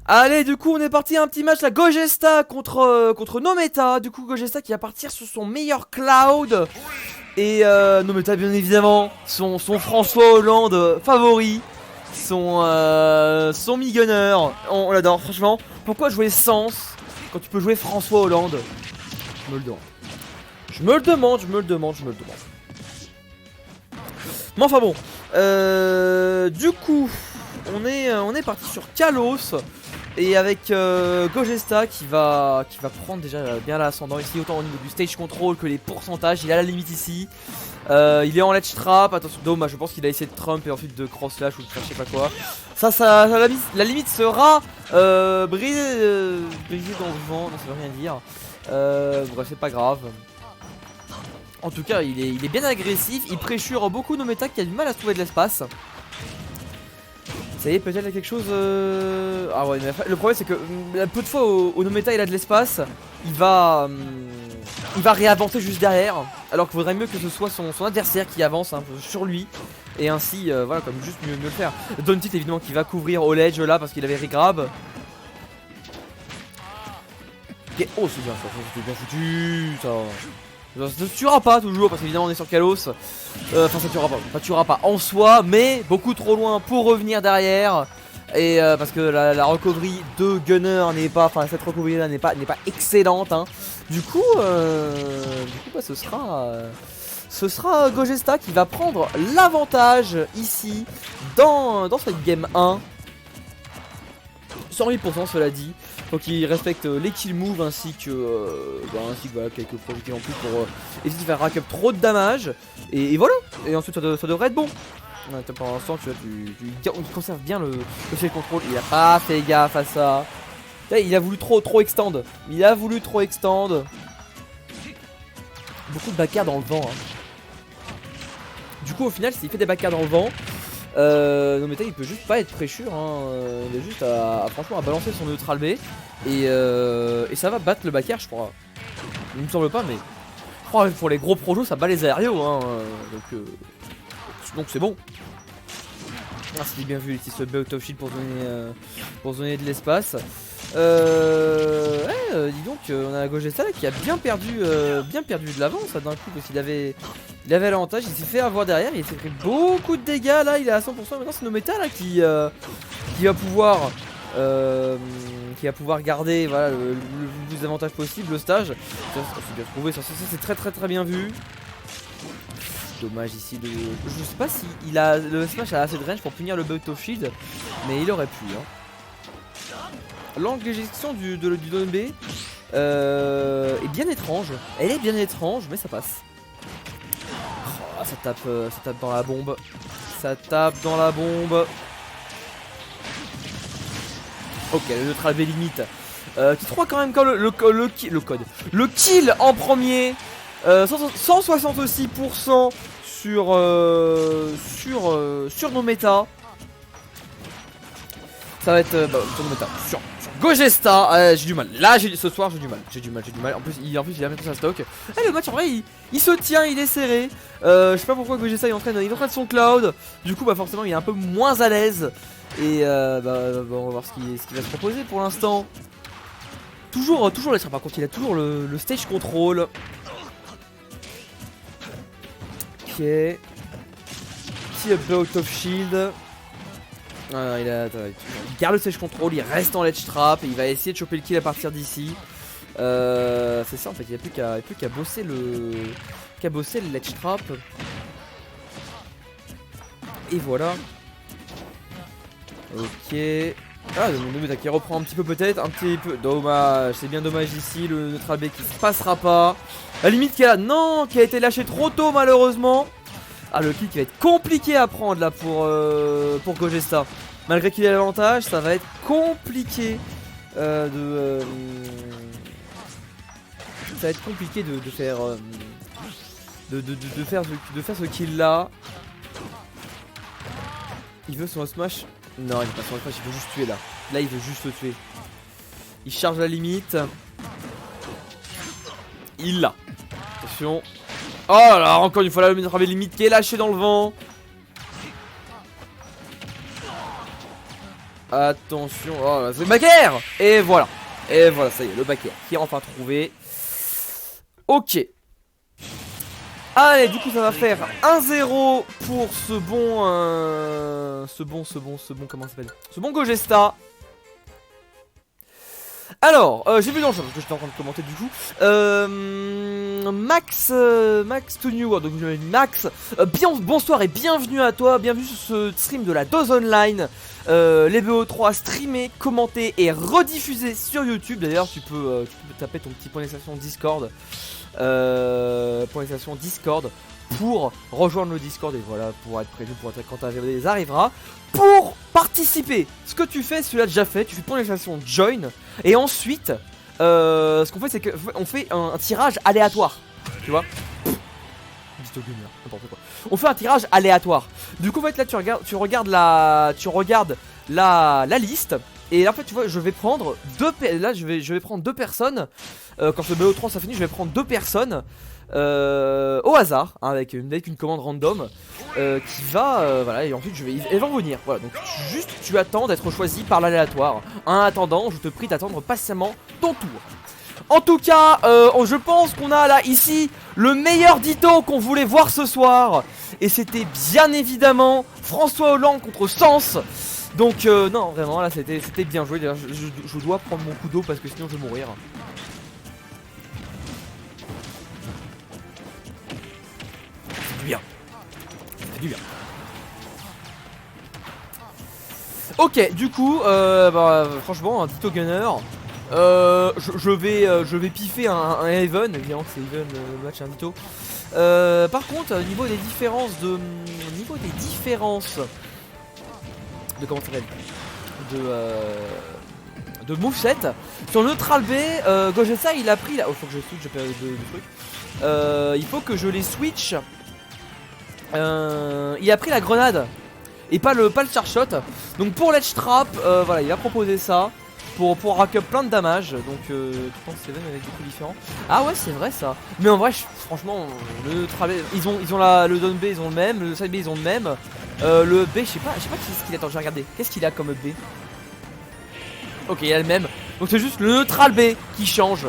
Allez, du coup, on est parti un petit match la Gogesta contre Nometa. Du coup, Gogesta qui va partir sur son meilleur Cloud. Et Nometa, bien évidemment, son François Hollande favori. Son mi-gunner. On l'adore, franchement. Pourquoi jouer Sens quand tu peux jouer François Hollande? Je me le demande. Je me le demande. Mais enfin bon. Du coup, on est parti sur Kalos. Et avec Gogesta qui va prendre déjà bien l'ascendant ici, autant au niveau du stage control que les pourcentages. Il est à la limite ici. Il est en ledge trap. Attention, dommage, je pense qu'il a essayé de trump et ensuite de cross slash ou de faire je sais pas quoi. La limite sera brisée dans le vent. Non, ça veut rien dire. Bref, c'est pas grave. En tout cas, il est bien agressif. Il pressure beaucoup Nometa qui a du mal à se trouver de l'espace. Ça y est, peut-être quelque chose. Ah ouais, mais le problème c'est que peu de fois au Nometa il a de l'espace, il va réavancer juste derrière. Alors qu'il vaudrait mieux que ce soit son adversaire qui avance un peu sur lui. Et ainsi, voilà, comme juste mieux le faire. Dontit évidemment qui va couvrir au ledge là parce qu'il avait regrab. Et oh, c'est bien ça, c'était bien foutu ça. Ça ne tuera pas toujours parce qu'évidemment on est sur Kalos. Enfin ça tuera pas, ça tuera pas en soi, mais beaucoup trop loin pour revenir derrière. Et parce que la recovery de Gunner n'est pas, enfin cette recovery là n'est pas excellente hein. Du coup bah, ce sera Gogesta qui va prendre l'avantage ici dans cette game 1. 108% cela dit. Faut qu'il respecte les kill moves ainsi que voilà, quelques projectiles en plus pour éviter de faire rack up trop de damage. Et voilà. Et ensuite ça devrait être bon. Pour l'instant tu conserve bien le fait contrôle. Il a pas fait gaffe à ça. Là, il a voulu trop extend. Beaucoup de backers dans le vent hein. Du coup au final s'il fait des backers dans le vent, Nometa il peut juste pas être pressure hein. Il a juste franchement à balancer son neutral B. Et ça va battre le backer je crois. Il me semble pas mais pour les gros projos ça bat les aérios hein. Donc c'est bon. Ah c'était bien vu ici ce out of shield pour donner de l'espace. Dis donc on a Gogesta là qui a bien perdu de l'avance d'un coup parce qu'il avait l'avantage, il s'est fait avoir derrière, il s'est pris beaucoup de dégâts là, il est à 100%. Maintenant c'est Nometa là qui va pouvoir garder voilà, le plus d'avantages possible le stage. C'est bien trouvé, ça c'est très bien vu. Dommage ici de. Je sais pas si le smash a assez de range pour punir le bug of shield, mais il aurait pu hein. L'angle d'éjection du Don B est bien étrange. Elle est bien étrange, mais ça passe. Oh, ça tape dans la bombe. Ok, le neutral B limite. Qui croit quand même quand le kill en premier. 166% sur Nometa. Ça va être sur Nometa. Sur Gogesta. J'ai du mal. Là ce soir j'ai du mal. En plus il a bientôt sa stock. Le match en vrai il se tient, il est serré. Je sais pas pourquoi Gogesta il entraîne son cloud. Du coup bah forcément il est un peu moins à l'aise. Et on va voir ce qu'il va se proposer pour l'instant. Toujours les par contre il a toujours le stage control. Ok. Petit out of shield. Il garde le stage control, il reste en ledge trap et il va essayer de choper le kill à partir d'ici. C'est ça en fait, il n'y a plus qu'à bosser le ledge trap. Et voilà. Ok. Ah, le Nometa qui reprend un petit peu peut-être, un petit peu. Dommage, c'est bien dommage ici, le neutral B qui se passera pas. La limite qui a été lâché trop tôt malheureusement. Ah le kill qui va être compliqué à prendre là pour Gogesta. Malgré qu'il ait l'avantage, ça va être compliqué de faire de faire ce kill là. Il veut son smash. Non il veut pas son smash, il veut juste tuer là. Là il veut juste le tuer. Il charge la limite. Il l'a. Attention. Oh là là, encore une fois la limite qui est lâchée dans le vent. Attention, oh, c'est le backer. Et voilà, ça y est, le backer qui est enfin trouvé. Ok. Allez, du coup ça va faire 1-0 pour ce bon, comment ça s'appelle, ce bon Gogesta. Alors, j'ai vu dans le chat parce que j'étais en train de commenter du coup. Max to New, donc Max, bonsoir et bienvenue à toi, bienvenue sur ce stream de la Dose Online. Les BO3 streamés, commentés et rediffusés sur YouTube. D'ailleurs, tu peux taper ton petit point d'exclamation Discord. Discord pour rejoindre le Discord et voilà, pour être prévu pour être quand ta VOD arrivera. Pour participer, ce que tu fais, celui-là déjà fait, tu fais point d'exclamation join et ensuite ce qu'on fait c'est qu'on fait un tirage aléatoire, tu vois. On fait un tirage aléatoire. Du coup en fait là tu regardes la liste. Et là, en fait tu vois je vais prendre je vais prendre deux personnes. Quand le BO3 ça finit je vais prendre deux personnes au hasard hein, avec une commande random qui va voilà, et ensuite elles vont venir. Voilà, donc juste tu attends d'être choisi par l'aléatoire. En attendant je te prie d'attendre patiemment ton tour. En tout cas je pense qu'on a là ici le meilleur Ditto qu'on voulait voir ce soir. Et c'était bien évidemment François Hollande contre Sens. Donc non vraiment là c'était bien joué. D'ailleurs je dois prendre mon coup d'eau parce que sinon je vais mourir. C'est du bien. C'est du bien. Ok du coup franchement un Ditto Gunner. Je vais piffer un Even, évidemment que c'est Even le match un Ditto. Par contre au niveau des différences de comment ça s'appelle de moveset sur neutral B, Gogesta il a pris là. Oh faut que je switch, j'ai perdu de trucs. Il faut que je les switch. Il a pris la grenade et pas le charge shot. Donc pour l'edge trap, voilà, il a proposé ça pour rack up plein de damage. Donc je pense que c'est même avec des coups différents. Ah ouais c'est vrai ça. Mais en vrai franchement le neutral B, ils ont le down B ils ont le même, le side B ils ont le même. Le B je sais pas qu'est-ce qu'il a. Attends je vais regarder. Qu'est-ce qu'il a comme B? Ok il a le même. Donc c'est juste le neutral B qui change. Du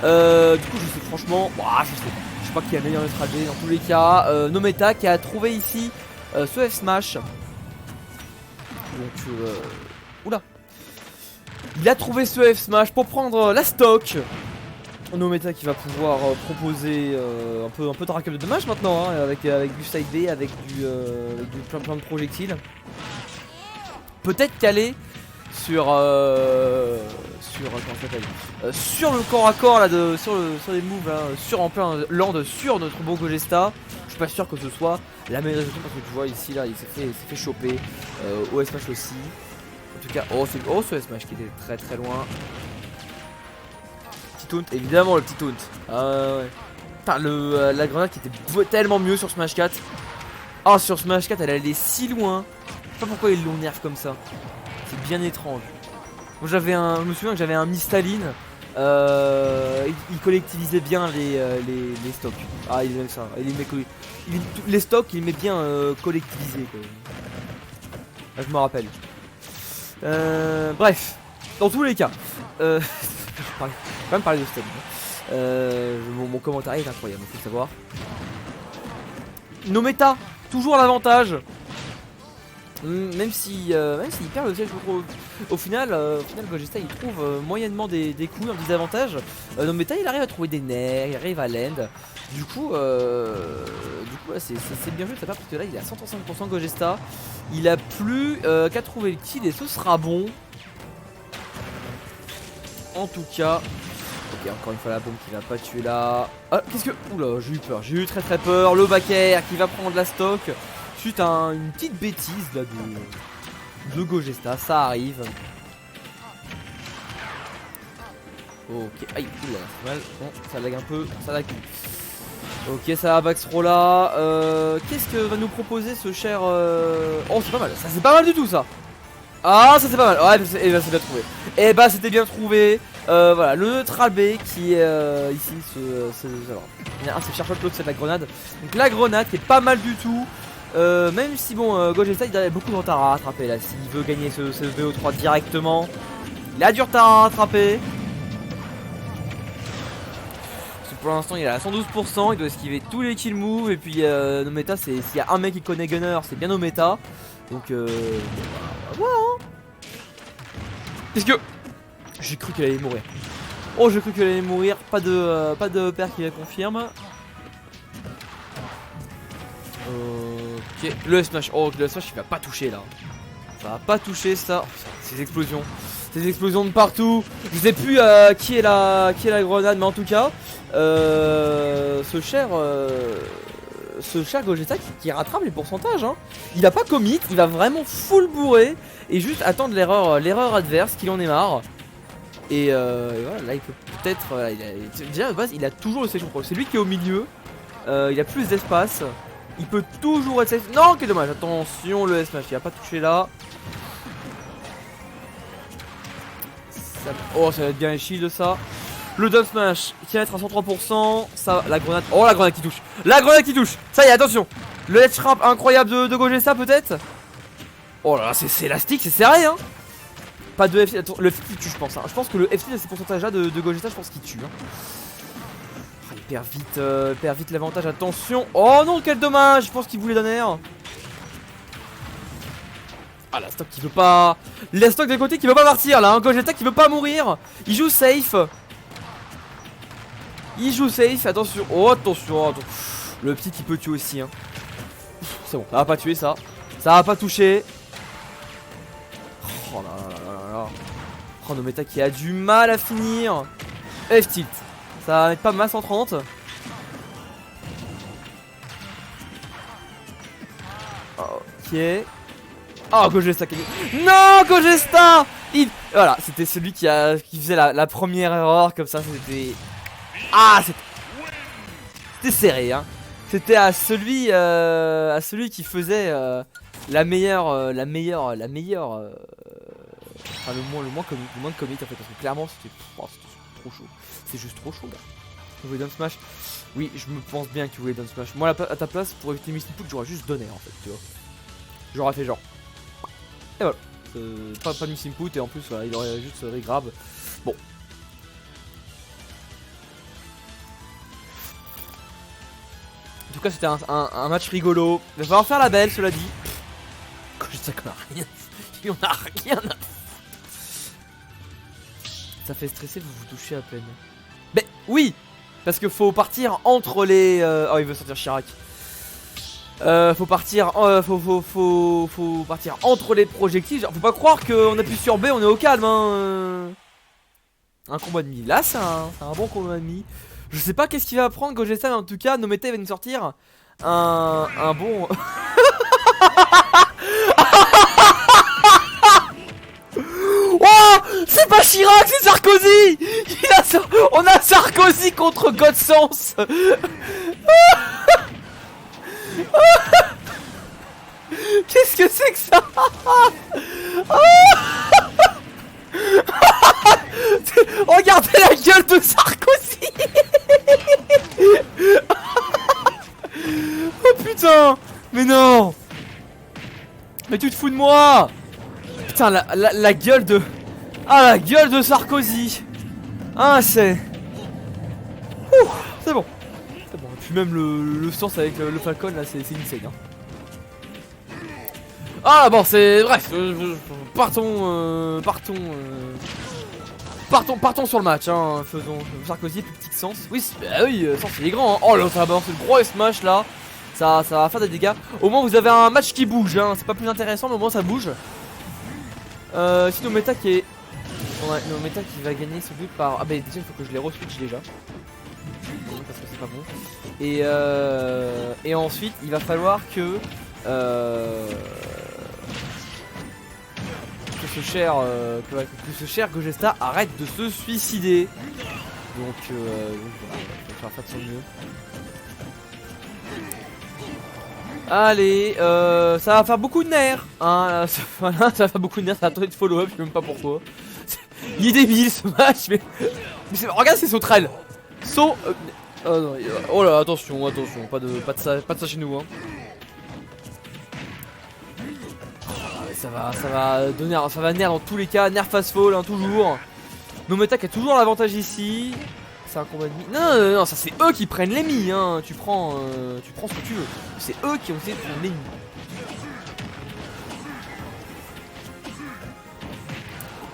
coup je sais franchement je sais pas qui a le meilleur neutral B dans tous les cas. Nometa qui a trouvé ici ce F smash. Donc oula. Il a trouvé ce F smash pour prendre la stock. Nometa qui va pouvoir proposer un peu de rack up de dommage maintenant hein, avec du side B, avec du plein de projectiles. Peut-être caler sur sur le corps à corps là sur les moves là, en plein land sur notre beau Gogesta. Je suis pas sûr que ce soit la meilleure raison parce que tu vois ici là il s'est fait choper au S-Smash aussi. En tout cas ce S-Smash qui était très très loin. Petit taunt, évidemment le petit taunt. Ouais. Putain, la grenade qui était tellement mieux sur Smash 4. Ah sur Smash 4 elle allait si loin. Je sais pas pourquoi ils l'ont nerf comme ça. C'est bien étrange. Moi je me souviens que j'avais un Mistaline. Il collectivisait bien les stocks. Ah il aime ça. Les stocks il met bien collectivisé quoi. Là, je me rappelle. Bref. Dans tous les cas. Je vais quand même parler de stock. Mon commentaire est incroyable, faut le savoir. Nometa, toujours l'avantage. Même s'il perd le siège au final Gogesta il trouve moyennement des coups en désavantage. Nometa il arrive à trouver des nerfs, il arrive à land. Du coup ouais, c'est bien joué de sa part parce que là il est à 135% Gogesta. Il a plus qu'à trouver le kill et ce sera bon. En tout cas. Ok encore une fois la bombe qui va pas tuer là. Ah qu'est-ce que. Oula j'ai eu peur, j'ai eu très très peur. Le back air qui va prendre la stock. Suite à une petite bêtise là de Gogesta, ça arrive. Ok, aïe, oula, c'est mal. Bon, ça lag un peu, ça lag. Ok, ça va backthrow là. Qu'est-ce que va nous proposer ce cher Oh, c'est pas mal, ça c'est pas mal du tout ça. Ah, ça c'est pas mal, ouais, et bah c'est bien trouvé. Et bah c'était bien trouvé. Voilà, le neutral B qui est ici, alors, il y en a un c'est Charshot, l'autre c'est la grenade. Donc la grenade qui est pas mal du tout. Même si bon, Gogeta il a beaucoup de retard à rattraper là. S'il veut gagner ce VO3 directement, il a du retard à rattraper. Parce que pour l'instant il est à 112%, il doit esquiver tous les kill moves. Et puis Nometa, s'il y a un mec qui connaît Gunner, c'est bien Nometa. Donc voilà hein. Qu'est-ce que... J'ai cru qu'elle allait mourir. Oh, j'ai cru qu'elle allait mourir. Pas de père qui la confirme. Ok, le smash. Oh, le smash il va pas toucher là. Ça va pas toucher ça. Oh, ces explosions. Ces explosions de partout. Je sais plus qui est la grenade, mais en tout cas, ce cher Gogeta qui rattrape les pourcentages. Hein. Il va pas commit, il va vraiment full bourré et juste attendre l'erreur adverse, qu'il en ait marre. Et voilà, là il peut peut-être. Déjà de base, il a toujours le session pro. C'est lui qui est au milieu. Il a plus d'espace. Il peut toujours être safe. Non, quel dommage. Attention, le S-Smash, il a pas touché là. Oh, ça va être bien les shields ça. Le down smash qui va être à 103%. Ça, la grenade. Oh, la grenade qui touche. La grenade qui touche. Ça y est, attention. Le head shrap incroyable de Gogeta peut-être. Oh là là, c'est élastique, c'est serré hein. Pas de FC. Le FC qui tue, je pense. Hein. Je pense que le FC de ces pourcentages là de Gogeta, je pense qu'il tue. Hein. Il perd vite l'avantage, attention. Oh non, quel dommage. Je pense qu'il voulait donner. Ah, la stock qui veut pas. La stock de côté qui veut pas partir là, hein. Gogeta qui veut pas mourir. Il joue safe. Il joue safe, attention. Oh, attention. Le petit qui peut tuer aussi. Hein. C'est bon, ça va pas tuer ça. Ça va pas toucher. Oh là là là là là. Oh, Nometa qui a du mal à finir. F-tilt. Ça va mettre pas mal 130. Ok. Oh, Gogesta. Non, Gogesta. Voilà, c'était celui qui faisait la première erreur comme ça. C'était... Ah, c'était serré, hein. C'était à celui qui faisait la meilleure, enfin, le moins de commit en fait, parce que clairement c'était trop chaud. C'est juste trop chaud là. Vous voulez down smash? Oui, je me pense bien que vous voulez down smash. Moi à ta place, pour éviter Missing Put, j'aurais juste donné en fait, tu vois. J'aurais fait genre. Et voilà. Pas de Missing Put et en plus voilà, il aurait juste regrab. Bon. En tout cas c'était un match rigolo. Il va falloir faire la belle, cela dit. Quand je sais qu'on a rien. Il en a rien. Ça fait stresser, vous vous touchez à peine. Mais oui. Parce que faut partir entre les... Oh, il veut sortir Chirac. Faut partir faut partir entre les projectiles. Genre, faut pas croire qu'on appuie sur B, on est au calme hein. Un combat de demi. Là c'est un bon combat de demi. Je sais pas qu'est-ce qu'il va prendre Gogeta, mais en tout cas Nometa va nous sortir un bon... Oh, c'est pas Chirac, c'est Sarkozy. On a Sarkozy contre Godsens. Qu'est-ce que c'est que ça? Regardez la gueule de Sarkozy. Oh putain. Mais non. Mais tu te fous de moi. Putain, la gueule de... Ah, la gueule de Sarkozy. Ah, c'est... C'est bon. C'est bon. Et puis même le sens avec le Falcon, là, c'est insane. Hein. Ah, bon, c'est... Bref. Partons sur le match. Hein. Faisons Sarkozy, plus petit que Sens. Oui, oui, Sens, il est grand. Hein. Oh, là, ça va balancer le gros smash, là. Ça va faire des dégâts. Au moins, vous avez un match qui bouge. Hein. C'est pas plus intéressant, mais au moins, ça bouge. Si Nometa qui est... Nometa qui va gagner ce but par... Ah bah déjà il faut que je les re-switch déjà. Parce que c'est pas bon. Et ensuite il va falloir que ce cher Gogesta arrête de se suicider. Donc voilà, on va faire de son mieux. Allez, ça va faire beaucoup de nerfs, hein, voilà, ça va faire beaucoup de nerfs, ça va attendre de follow-up, je sais même pas pourquoi. Il est débile ce match, mais regarde ces sauterelles. Oh non, oh là, attention, pas de ça chez nous, hein. ça va nerf dans tous les cas, nerf fast fall hein, toujours. Nometa qui a toujours l'avantage ici. C'est un combat de mi. Non, ça c'est eux qui prennent les mi hein. Tu prends ce que tu veux. C'est eux qui ont essayé de prendre les mi.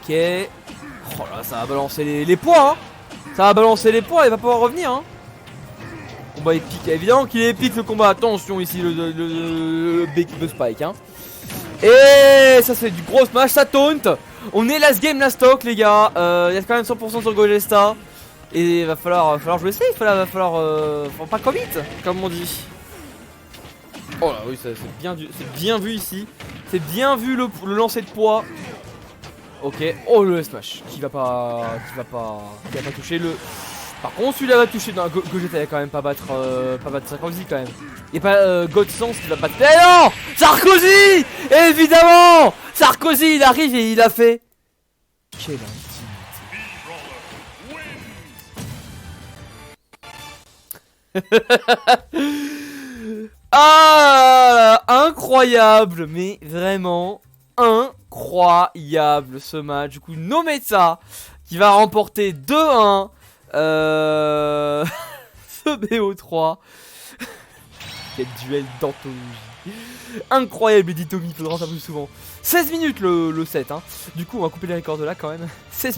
Ok. Oh là, ça va balancer les poids hein. Ça va balancer les poids, il va pouvoir revenir hein. Combat épique, évidemment qu'il est épique le combat. Attention ici le Big Spike hein. Et ça c'est du gros smash, ça taunt. On est last game, last stock les gars. Il y a quand même 100% sur Gogesta. Et il va falloir jouer safe, va falloir pas commit, comme on dit. Oh là oui, c'est bien vu ici. C'est bien vu le lancer de poids. Ok, oh le smash qui va pas toucher le. Par contre celui-là va toucher. Non, Gogeta va quand même pas battre Sarkozy quand même. Y'a pas Godsens qui va battre. Eh non, Sarkozy, évidemment. Sarkozy il arrive et il a fait. Quelle intimité. Ah, incroyable, mais vraiment incroyable ce match. Du coup, Nometa qui va remporter 2-1 ce BO3. Quel duel d'anthologie. Incroyable, dit Tommy, il faudra en faire plus souvent. 16 minutes le set, hein. Du coup, on va couper les records de là quand même. 16 minutes.